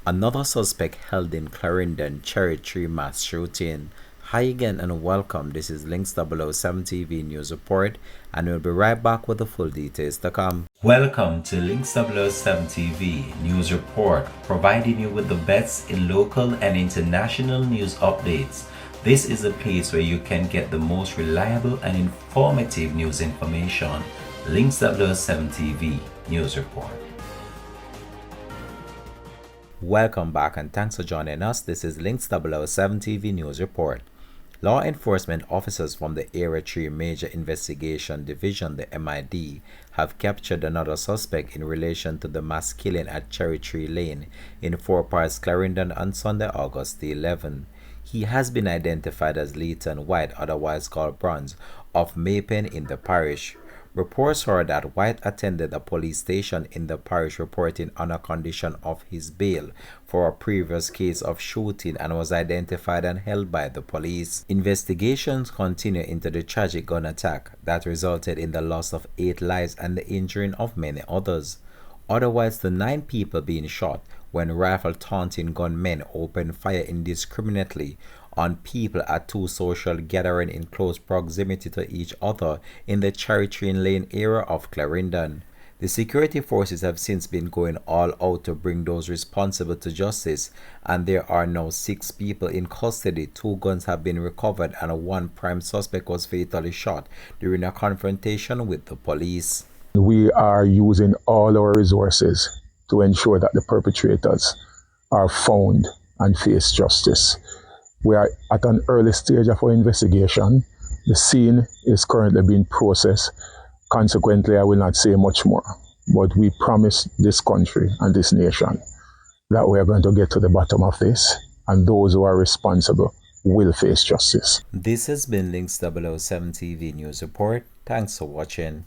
Another suspect held in Clarendon Cherry Tree mass shooting. Hi again and welcome. This is Links 007 TV News Report, and we'll be right back with the full details to come. Welcome to Links 007 TV News Report, providing you with the best in local and international news updates. This is a place where you can get the most reliable and informative news information. Links 007 TV News Report. Welcome back and thanks for joining us. This is Links 007 TV News Report. Law enforcement officers from the Area 3 Major Investigation Division, the MID, have captured another suspect in relation to the mass killing at Cherry Tree Lane in Four Parts, Clarendon on Sunday, August the 11th. He has been identified as Leighton White, otherwise called Bronze, of Maypen in the parish. Reports are that White attended a police station in the parish reporting on a condition of his bail for a previous case of shooting and was identified and held by the police. Investigations continue into the tragic gun attack that resulted in the loss of 8 lives and the injuring of many others. Otherwise, the 9 people being shot when rifle-taunting gunmen opened fire indiscriminately on people at 2 social gatherings in close proximity to each other in the Cherry Tree Lane area of Clarendon. The security forces have since been going all out to bring those responsible to justice, and there are now 6 people in custody. 2 guns have been recovered and 1 prime suspect was fatally shot during a confrontation with the police. We are using all our resources to ensure that the perpetrators are found and face justice. We are at an early stage of our investigation. The scene is currently being processed. Consequently, I will not say much more. But we promise this country and this nation that we are going to get to the bottom of this, and those who are responsible will face justice. This has been Links 007 TV News Report. Thanks for watching.